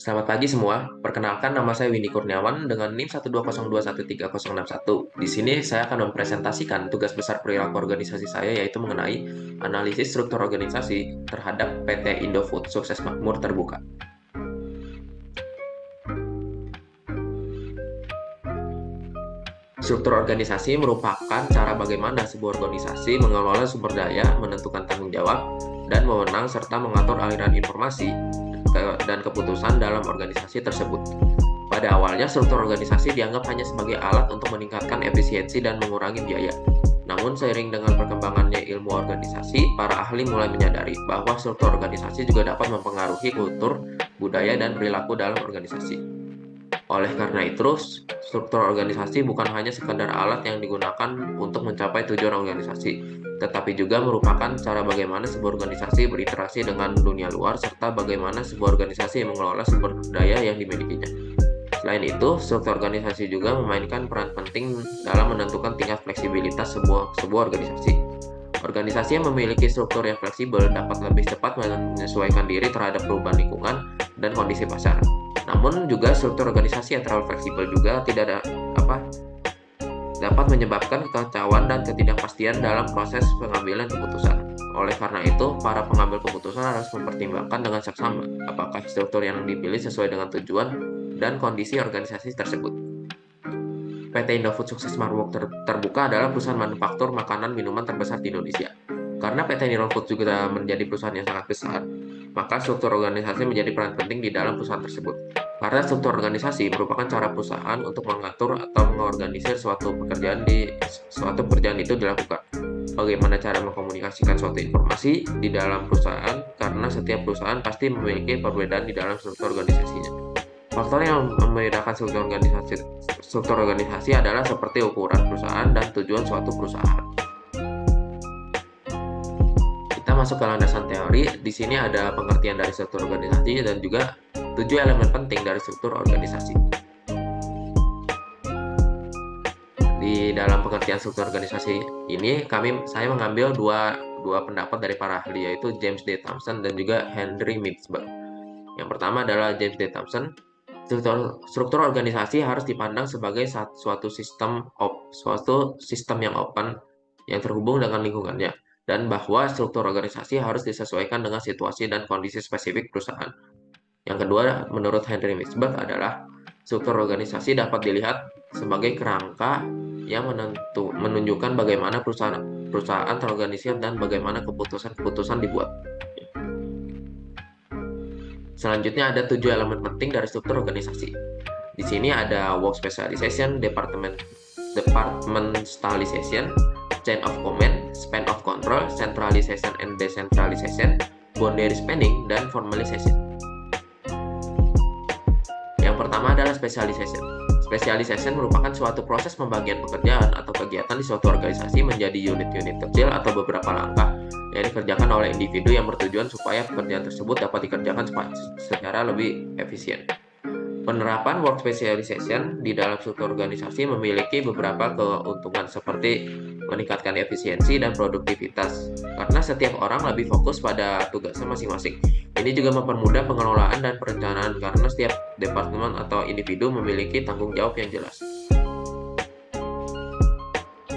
Selamat pagi semua, perkenalkan nama saya Winnie Kurniawan dengan NIM 120213061. Di sini saya akan mempresentasikan tugas besar perilaku organisasi saya yaitu mengenai analisis struktur organisasi terhadap PT Indofood Sukses Makmur Terbuka. Struktur organisasi merupakan cara bagaimana sebuah organisasi mengelola sumber daya, menentukan tanggung jawab, dan wewenang serta mengatur aliran informasi dan keputusan dalam organisasi tersebut. Pada awalnya, struktur organisasi dianggap hanya sebagai alat untuk meningkatkan efisiensi dan mengurangi biaya. Namun, seiring dengan perkembangannya ilmu organisasi, para ahli mulai menyadari bahwa struktur organisasi juga dapat mempengaruhi kultur, budaya, dan perilaku dalam organisasi. Oleh karena itu, struktur organisasi bukan hanya sekadar alat yang digunakan untuk mencapai tujuan organisasi, tetapi juga merupakan cara bagaimana sebuah organisasi berinteraksi dengan dunia luar serta bagaimana sebuah organisasi mengelola sumber daya yang dimilikinya. Selain itu, struktur organisasi juga memainkan peran penting dalam menentukan tingkat fleksibilitas sebuah organisasi. Organisasi yang memiliki struktur yang fleksibel dapat lebih cepat menyesuaikan diri terhadap perubahan lingkungan dan kondisi pasar. Namun juga struktur organisasi yang terlalu fleksibel juga dapat menyebabkan kekacauan dan ketidakpastian dalam proses pengambilan keputusan. Oleh karena itu, para pengambil keputusan harus mempertimbangkan dengan seksama apakah struktur yang dipilih sesuai dengan tujuan dan kondisi organisasi tersebut. PT Indofood Sukses Makmur Terbuka adalah perusahaan manufaktur makanan minuman terbesar di Indonesia. Karena PT Indofood juga menjadi perusahaan yang sangat besar, maka struktur organisasi menjadi peran penting di dalam perusahaan tersebut. Karena struktur organisasi merupakan cara perusahaan untuk mengatur atau mengorganisir suatu pekerjaan itu dilakukan. Bagaimana cara mengkomunikasikan suatu informasi di dalam perusahaan, karena setiap perusahaan pasti memiliki perbedaan di dalam struktur organisasinya. Faktor yang membedakan struktur organisasi adalah seperti ukuran perusahaan dan tujuan suatu perusahaan. Kita masuk ke landasan teori. Di sini ada pengertian dari struktur organisasi dan juga 7 elemen penting dari struktur organisasi. Di dalam pengertian struktur organisasi ini, saya mengambil dua pendapat dari para ahli, yaitu James D. Thompson dan juga Henry Mintzberg. Yang pertama adalah James D. Thompson. Struktur organisasi harus dipandang sebagai suatu sistem yang open, yang terhubung dengan lingkungannya, dan bahwa struktur organisasi harus disesuaikan dengan situasi dan kondisi spesifik perusahaan. Yang kedua, menurut Henry Mintzberg adalah struktur organisasi dapat dilihat sebagai kerangka yang menunjukkan bagaimana perusahaan terorganisir dan bagaimana keputusan dibuat. Selanjutnya ada 7 elemen penting dari struktur organisasi. Di sini ada work specialization, departmentalization, chain of command, span of control, centralization and decentralization, boundary spanning, dan formalization. Yang pertama adalah specialization. Specialization merupakan suatu proses pembagian pekerjaan atau kegiatan di suatu organisasi menjadi unit-unit kecil atau beberapa langkah yang dikerjakan oleh individu yang bertujuan supaya pekerjaan tersebut dapat dikerjakan secara lebih efisien. Penerapan work specialization di dalam struktur organisasi memiliki beberapa keuntungan seperti meningkatkan efisiensi dan produktivitas karena setiap orang lebih fokus pada tugasnya masing-masing. Ini juga mempermudah pengelolaan dan perencanaan karena setiap departemen atau individu memiliki tanggung jawab yang jelas.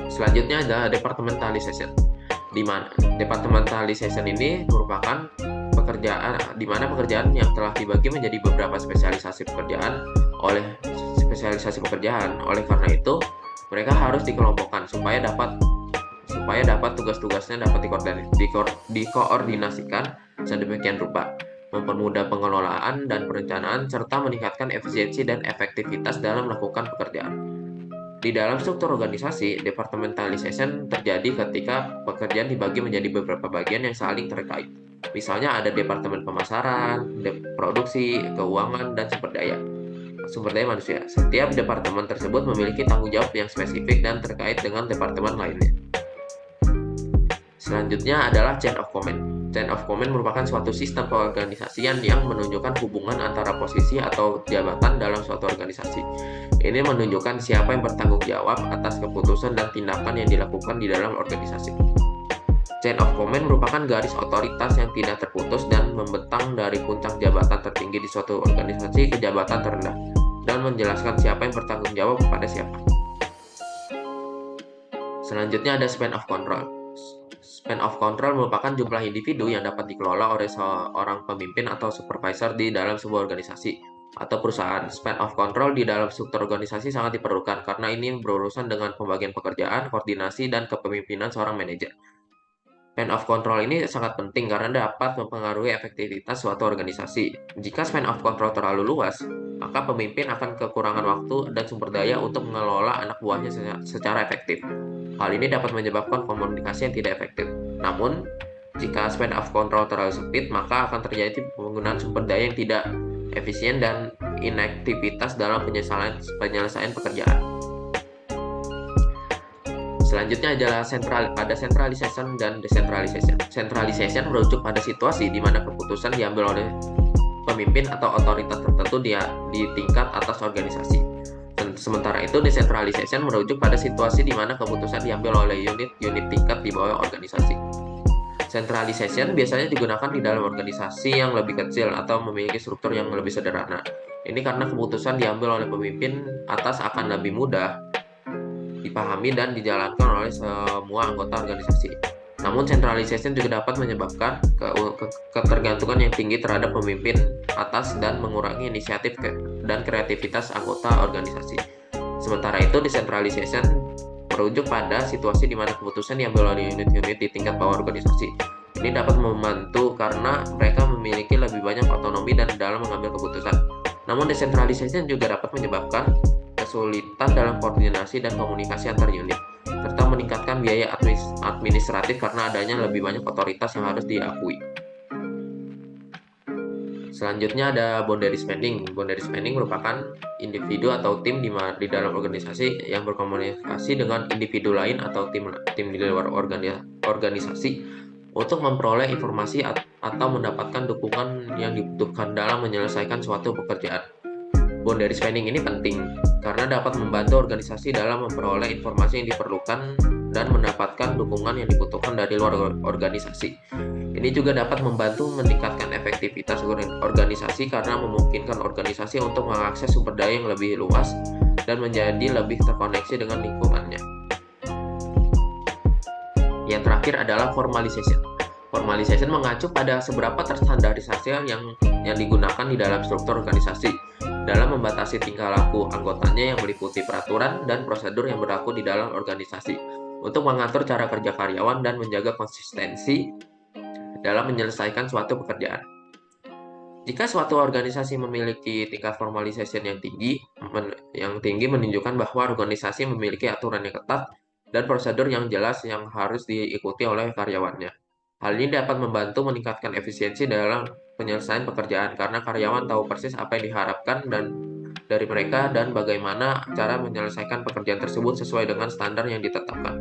Selanjutnya ada departmentalization. Di mana departmentalization ini merupakan pekerjaan yang telah dibagi menjadi beberapa spesialisasi pekerjaan. Oleh karena itu, mereka harus dikelompokkan supaya dapat tugas-tugasnya dapat dikoordinasikan sedemikian rupa, mempermudah pengelolaan dan perencanaan serta meningkatkan efisiensi dan efektivitas dalam melakukan pekerjaan. Di dalam struktur organisasi, departmentalization terjadi ketika pekerjaan dibagi menjadi beberapa bagian yang saling terkait. Misalnya ada departemen pemasaran, produksi, keuangan, dan sumber daya manusia. Setiap departemen tersebut memiliki tanggung jawab yang spesifik dan terkait dengan departemen lainnya. Selanjutnya adalah chain of command. Chain of command merupakan suatu sistem keorganisasian yang menunjukkan hubungan antara posisi atau jabatan dalam suatu organisasi. Ini menunjukkan siapa yang bertanggung jawab atas keputusan dan tindakan yang dilakukan di dalam organisasi. Chain of command merupakan garis otoritas yang tidak terputus dan membentang dari puncak jabatan tertinggi di suatu organisasi ke jabatan terendah, dan menjelaskan siapa yang bertanggung jawab kepada siapa. Selanjutnya ada span of control. Span of control merupakan jumlah individu yang dapat dikelola oleh seorang pemimpin atau supervisor di dalam sebuah organisasi atau perusahaan. Span of control di dalam struktur organisasi sangat diperlukan karena ini berurusan dengan pembagian pekerjaan, koordinasi, dan kepemimpinan seorang manajer. Span of control ini sangat penting karena dapat mempengaruhi efektivitas suatu organisasi. Jika span of control terlalu luas, maka pemimpin akan kekurangan waktu dan sumber daya untuk mengelola anak buahnya secara efektif. Hal ini dapat menyebabkan komunikasi yang tidak efektif. Namun, jika span of control terlalu sempit, maka akan terjadi penggunaan sumber daya yang tidak efisien dan inaktivitas dalam penyelesaian pekerjaan. Selanjutnya adalah centralization dan decentralization. Centralization merujuk pada situasi di mana keputusan diambil oleh pemimpin atau otoritas tertentu di tingkat atas organisasi. Sementara itu, decentralization merujuk pada situasi di mana keputusan diambil oleh unit-unit tingkat di bawah organisasi. Centralization biasanya digunakan di dalam organisasi yang lebih kecil atau memiliki struktur yang lebih sederhana. Ini karena keputusan diambil oleh pemimpin atas akan lebih mudah dipahami dan dijalankan oleh semua anggota organisasi. Namun, centralization juga dapat menyebabkan ketergantungan yang tinggi terhadap pemimpin atas dan mengurangi inisiatif dan kreativitas anggota organisasi. Sementara itu, decentralization merujuk pada situasi di mana keputusan diambil oleh unit-unit di tingkat bawah organisasi. Ini dapat membantu karena mereka memiliki lebih banyak otonomi dan dalam mengambil keputusan. Namun, decentralization juga dapat menyebabkan kesulitan dalam koordinasi dan komunikasi antar unit, serta meningkatkan biaya administratif karena adanya lebih banyak otoritas yang harus diakui. Selanjutnya ada boundary spanning. Boundary spanning merupakan individu atau tim di dalam organisasi yang berkomunikasi dengan individu lain atau tim di luar organisasi untuk memperoleh informasi atau mendapatkan dukungan yang dibutuhkan dalam menyelesaikan suatu pekerjaan. Boundary spanning ini penting karena dapat membantu organisasi dalam memperoleh informasi yang diperlukan dan mendapatkan dukungan yang dibutuhkan dari luar organisasi. Ini juga dapat membantu meningkatkan efektivitas organisasi karena memungkinkan organisasi untuk mengakses sumber daya yang lebih luas dan menjadi lebih terkoneksi dengan lingkungannya. Yang terakhir adalah formalization. Formalization mengacu pada seberapa terstandarisasi yang digunakan di dalam struktur organisasi dalam membatasi tingkah laku anggotanya yang meliputi peraturan dan prosedur yang berlaku di dalam organisasi untuk mengatur cara kerja karyawan dan menjaga konsistensi dalam menyelesaikan suatu pekerjaan. Jika suatu organisasi memiliki tingkat formalization yang tinggi menunjukkan bahwa organisasi memiliki aturan yang ketat dan prosedur yang jelas yang harus diikuti oleh karyawannya. Hal ini dapat membantu meningkatkan efisiensi dalam penyelesaian pekerjaan karena karyawan tahu persis apa yang diharapkan dari mereka dan bagaimana cara menyelesaikan pekerjaan tersebut sesuai dengan standar yang ditetapkan.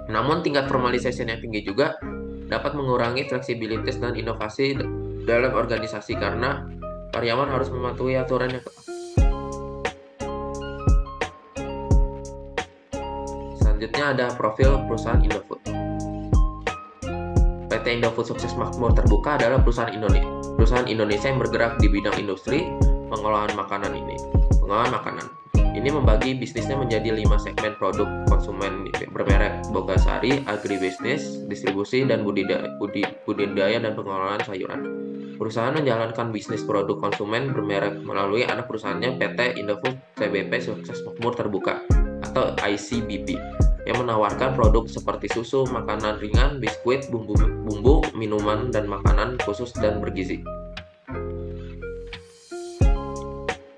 Namun, tingkat formalization yang tinggi juga dapat mengurangi fleksibilitas dan inovasi dalam organisasi karena karyawan harus mematuhi aturan yang ketat. Selanjutnya ada profil perusahaan Indofood. PT Indofood Sukses Makmur Terbuka adalah perusahaan Indonesia yang bergerak di bidang industri pengolahan makanan. Ini membagi bisnisnya menjadi 5 segmen: produk konsumen bermerek Bogasari, agribisnis, distribusi, dan budidaya dan pengelolaan sayuran. Perusahaan menjalankan bisnis produk konsumen bermerek melalui anak perusahaannya PT Indofood CBP Sukses Makmur Terbuka atau ICBP yang menawarkan produk seperti susu, makanan ringan, biskuit, bumbu, minuman, dan makanan khusus dan bergizi.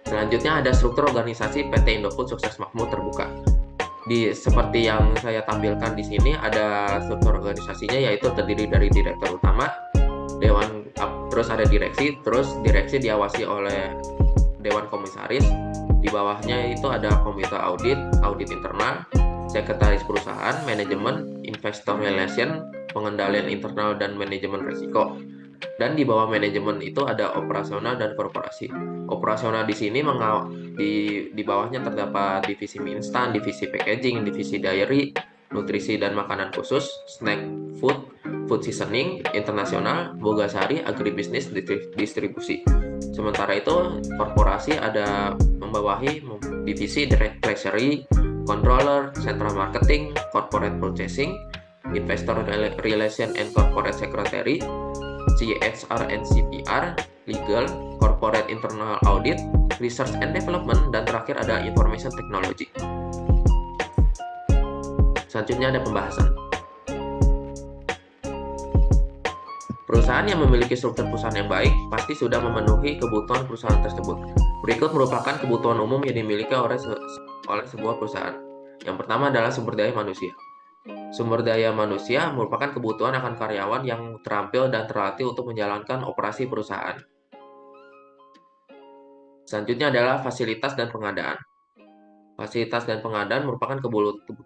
Selanjutnya ada struktur organisasi PT Indofood Sukses Makmur Terbuka. Seperti yang saya tampilkan di sini, ada struktur organisasinya yaitu terdiri dari direktur utama, terus ada direksi, terus direksi diawasi oleh dewan komisaris. Di bawahnya itu ada komite audit internal, sekretaris perusahaan, manajemen, investor relation, pengendalian internal dan manajemen risiko. Dan di bawah manajemen itu ada operasional dan korporasi. Operasional di sini di bawahnya terdapat divisi mie instan, divisi packaging, divisi dairy, nutrisi dan makanan khusus, snack food, food seasoning, internasional, bogasari, agribisnis, distribusi. Sementara itu, korporasi ada membawahi divisi direct treasury, controller, central marketing, corporate purchasing, investor relation and corporate secretary, CHR and CPR, legal, corporate internal audit, research and development, dan terakhir ada information technology. Selanjutnya ada pembahasan. Perusahaan yang memiliki struktur perusahaan yang baik pasti sudah memenuhi kebutuhan perusahaan tersebut. Berikut merupakan kebutuhan umum yang dimiliki oleh sebuah perusahaan. Yang pertama adalah sumber daya manusia. Sumber daya manusia merupakan kebutuhan akan karyawan yang terampil dan terlatih untuk menjalankan operasi perusahaan. Selanjutnya adalah fasilitas dan pengadaan. Fasilitas dan pengadaan merupakan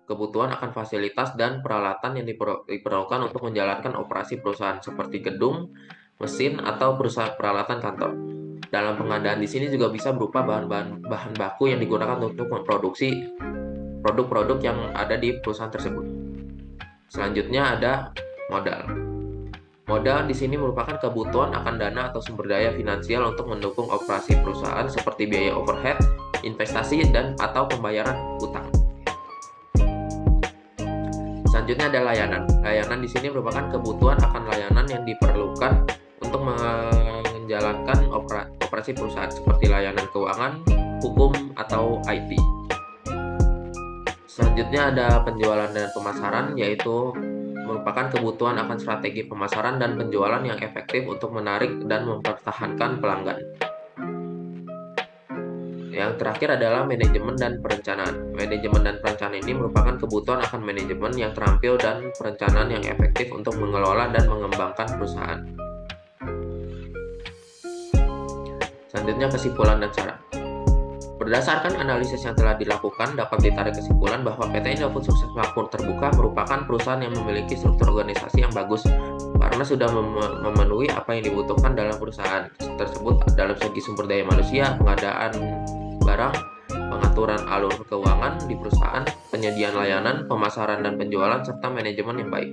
kebutuhan akan fasilitas dan peralatan yang diperlukan untuk menjalankan operasi perusahaan seperti gedung, mesin, atau peralatan kantor. Dalam pengadaan di sini juga bisa berupa bahan baku yang digunakan untuk memproduksi produk-produk yang ada di perusahaan tersebut. Selanjutnya ada modal. Modal di sini merupakan kebutuhan akan dana atau sumber daya finansial untuk mendukung operasi perusahaan seperti biaya overhead, investasi, dan atau pembayaran utang. Selanjutnya ada layanan. Layanan di sini merupakan kebutuhan akan layanan yang diperlukan untuk menjalankan operasi perusahaan seperti layanan keuangan, hukum, atau IT. Selanjutnya ada penjualan dan pemasaran, yaitu merupakan kebutuhan akan strategi pemasaran dan penjualan yang efektif untuk menarik dan mempertahankan pelanggan. Yang terakhir adalah manajemen dan perencanaan. Manajemen dan perencanaan ini merupakan kebutuhan akan manajemen yang terampil dan perencanaan yang efektif untuk mengelola dan mengembangkan perusahaan. Selanjutnya kesimpulan dan saran. Berdasarkan analisis yang telah dilakukan, dapat ditarik kesimpulan bahwa PT Indofood Sukses Makmur Terbuka merupakan perusahaan yang memiliki struktur organisasi yang bagus karena sudah memenuhi apa yang dibutuhkan dalam perusahaan tersebut dalam segi sumber daya manusia, pengadaan barang, pengaturan alur keuangan di perusahaan, penyediaan layanan, pemasaran dan penjualan, serta manajemen yang baik.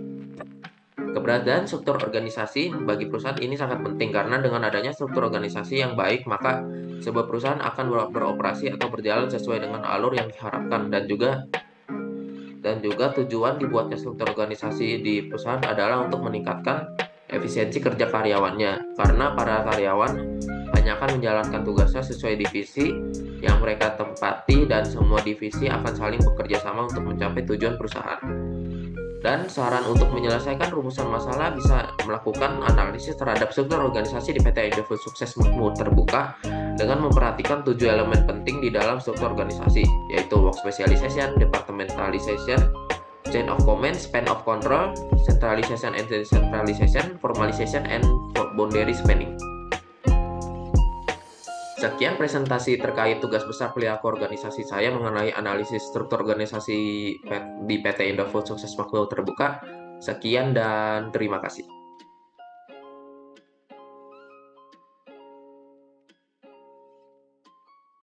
Keberadaan struktur organisasi bagi perusahaan ini sangat penting karena dengan adanya struktur organisasi yang baik, maka sebuah perusahaan akan beroperasi atau berjalan sesuai dengan alur yang diharapkan, dan juga tujuan dibuatnya struktur organisasi di perusahaan adalah untuk meningkatkan efisiensi kerja karyawannya, karena para karyawan hanya akan menjalankan tugasnya sesuai divisi yang mereka tempati dan semua divisi akan saling bekerja sama untuk mencapai tujuan perusahaan. Dan saran untuk menyelesaikan rumusan masalah bisa melakukan analisis terhadap struktur organisasi di PT Indofood Sukses Makmur Terbuka dengan memperhatikan 7 elemen penting di dalam struktur organisasi, yaitu work specialization, departmentalization, chain of command, span of control, centralization and decentralization, formalization, and boundary spanning. Sekian presentasi terkait tugas besar perilaku organisasi saya mengenai analisis struktur organisasi di PT Indofood Sukses Makmur Terbuka. Sekian dan terima kasih.